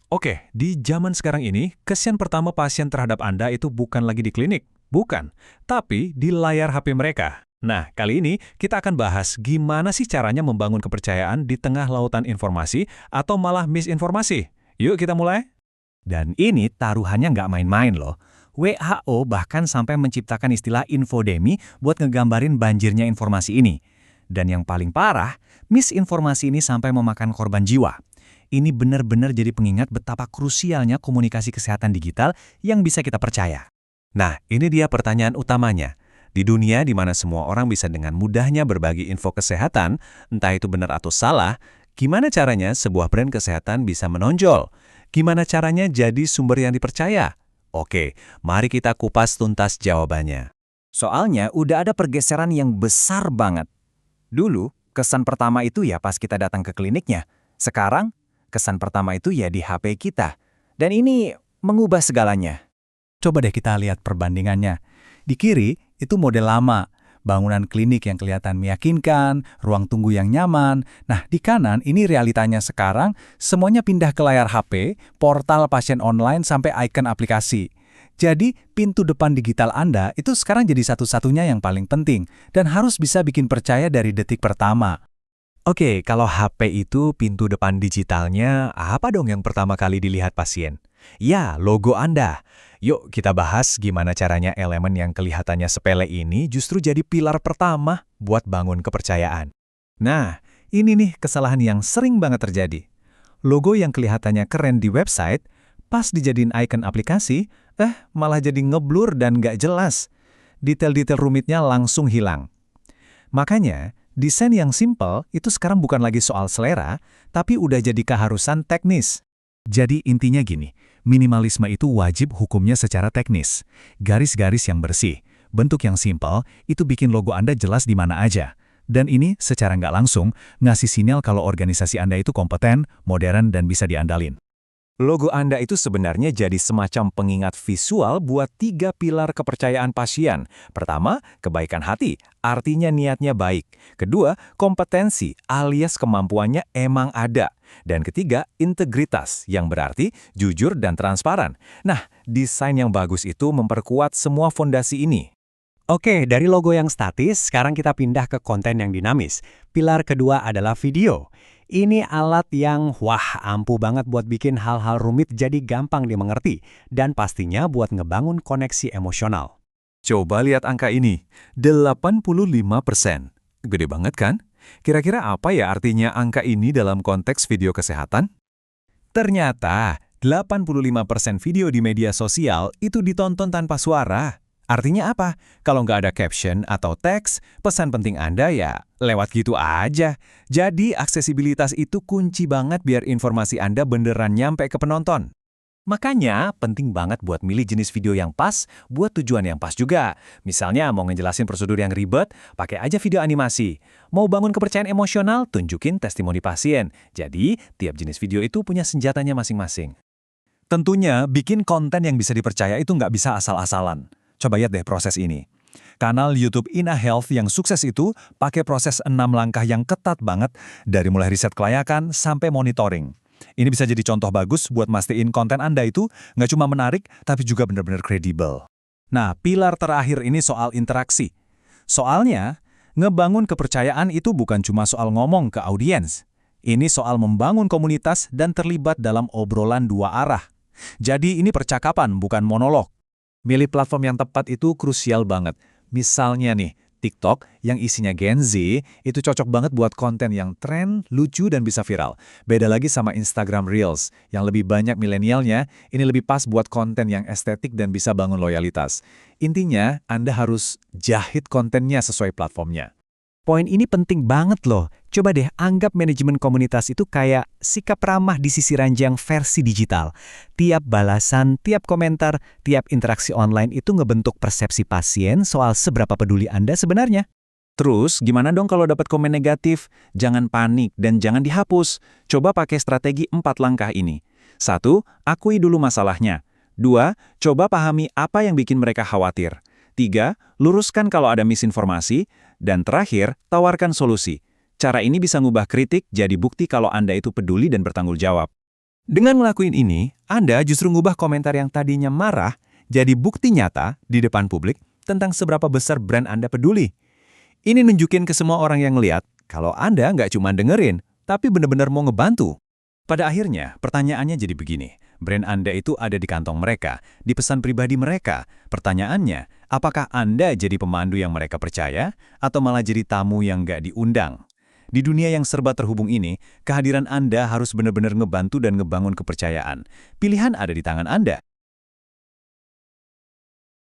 Oke, di zaman sekarang ini, kesan pertama pasien terhadap Anda itu bukan lagi di klinik, bukan, tapi di layar HP mereka. Nah, kali ini kita akan bahas gimana sih caranya membangun kepercayaan di tengah lautan informasi atau malah misinformasi. Yuk kita mulai. Dan ini taruhannya nggak main-main loh. WHO bahkan sampai menciptakan istilah infodemi buat ngegambarin banjirnya informasi ini. Dan yang paling parah, misinformasi ini sampai memakan korban jiwa. Ini benar-benar jadi pengingat betapa krusialnya komunikasi kesehatan digital yang bisa kita percaya. Nah, ini dia pertanyaan utamanya. Di dunia di mana semua orang bisa dengan mudahnya berbagi info kesehatan, entah itu benar atau salah, gimana caranya sebuah brand kesehatan bisa menonjol? Gimana caranya jadi sumber yang dipercaya? Oke, mari kita kupas tuntas jawabannya. Soalnya udah ada pergeseran yang besar banget. Dulu, kesan pertama itu ya pas kita datang ke kliniknya. Sekarang, kesan pertama itu ya di HP kita. Dan ini mengubah segalanya. Coba deh kita lihat perbandingannya. Di kiri, itu model lama. Bangunan klinik yang kelihatan meyakinkan, ruang tunggu yang nyaman. Nah, di kanan ini realitanya sekarang, semuanya pindah ke layar HP, portal pasien online sampai icon aplikasi. Jadi, pintu depan digital Anda itu sekarang jadi satu-satunya yang paling penting dan harus bisa bikin percaya dari detik pertama. Oke, kalau HP itu pintu depan digitalnya, apa dong yang pertama kali dilihat pasien? Ya, logo Anda. Yuk kita bahas gimana caranya elemen yang kelihatannya sepele ini justru jadi pilar pertama buat bangun kepercayaan. Nah, ini nih kesalahan yang sering banget terjadi. Logo yang kelihatannya keren di website, pas dijadiin icon aplikasi, malah jadi ngeblur dan nggak jelas. Detail-detail rumitnya langsung hilang. Makanya, desain yang simple itu sekarang bukan lagi soal selera, tapi udah jadi keharusan teknis. Jadi intinya gini, minimalisme itu wajib hukumnya secara teknis. Garis-garis yang bersih, bentuk yang simple, itu bikin logo Anda jelas di mana aja. Dan ini secara nggak langsung ngasih sinyal kalau organisasi Anda itu kompeten, modern, dan bisa diandalin. Logo Anda itu sebenarnya jadi semacam pengingat visual buat 3 pilar kepercayaan pasien. Pertama, kebaikan hati, artinya niatnya baik. Kedua, kompetensi alias kemampuannya emang ada. Dan ketiga, integritas yang berarti jujur dan transparan. Nah, desain yang bagus itu memperkuat semua fondasi ini. Oke, dari logo yang statis, sekarang kita pindah ke konten yang dinamis. Pilar kedua adalah video. Ini alat yang, ampuh banget buat bikin hal-hal rumit jadi gampang dimengerti. Dan pastinya buat ngebangun koneksi emosional. Coba lihat angka ini, 85%. Gede banget kan? Kira-kira apa ya artinya angka ini dalam konteks video kesehatan? Ternyata, 85% video di media sosial itu ditonton tanpa suara. Artinya apa? Kalau nggak ada caption atau teks, pesan penting Anda ya lewat gitu aja. Jadi aksesibilitas itu kunci banget biar informasi Anda beneran nyampe ke penonton. Makanya penting banget buat milih jenis video yang pas buat tujuan yang pas juga. Misalnya mau ngejelasin prosedur yang ribet, pakai aja video animasi. Mau bangun kepercayaan emosional, tunjukin testimoni pasien. Jadi tiap jenis video itu punya senjatanya masing-masing. Tentunya bikin konten yang bisa dipercaya itu nggak bisa asal-asalan. Coba lihat deh proses ini. Kanal YouTube Ina Health yang sukses itu pakai proses 6 langkah yang ketat banget dari mulai riset kelayakan sampai monitoring. Ini bisa jadi contoh bagus buat mastiin konten Anda itu nggak cuma menarik, tapi juga benar-benar kredibel. Nah, pilar terakhir ini soal interaksi. Soalnya, ngebangun kepercayaan itu bukan cuma soal ngomong ke audiens. Ini soal membangun komunitas dan terlibat dalam obrolan dua arah. Jadi ini percakapan, bukan monolog. Milih platform yang tepat itu krusial banget. Misalnya nih, TikTok yang isinya Gen Z itu cocok banget buat konten yang tren, lucu, dan bisa viral. Beda lagi sama Instagram Reels, yang lebih banyak milenialnya, ini lebih pas buat konten yang estetik dan bisa bangun loyalitas. Intinya, Anda harus jahit kontennya sesuai platformnya. Poin ini penting banget loh. Coba deh anggap manajemen komunitas itu kayak sikap ramah di sisi ranjang versi digital. Tiap balasan, tiap komentar, tiap interaksi online itu ngebentuk persepsi pasien soal seberapa peduli Anda sebenarnya. Terus, gimana dong kalau dapat komen negatif? Jangan panik dan jangan dihapus. Coba pakai strategi 4 langkah ini. 1. Akui dulu masalahnya. 2. Coba pahami apa yang bikin mereka khawatir. 3. Luruskan kalau ada misinformasi. Dan terakhir, tawarkan solusi. Cara ini bisa ngubah kritik jadi bukti kalau Anda itu peduli dan bertanggung jawab. Dengan ngelakuin ini, Anda justru ngubah komentar yang tadinya marah jadi bukti nyata di depan publik tentang seberapa besar brand Anda peduli. Ini nunjukin ke semua orang yang ngeliat kalau Anda nggak cuma dengerin, tapi benar-benar mau ngebantu. Pada akhirnya, pertanyaannya jadi begini. Brand Anda itu ada di kantong mereka, di pesan pribadi mereka. Pertanyaannya, apakah Anda jadi pemandu yang mereka percaya, atau malah jadi tamu yang nggak diundang? Di dunia yang serba terhubung ini, kehadiran Anda harus benar-benar ngebantu dan ngebangun kepercayaan. Pilihan ada di tangan Anda.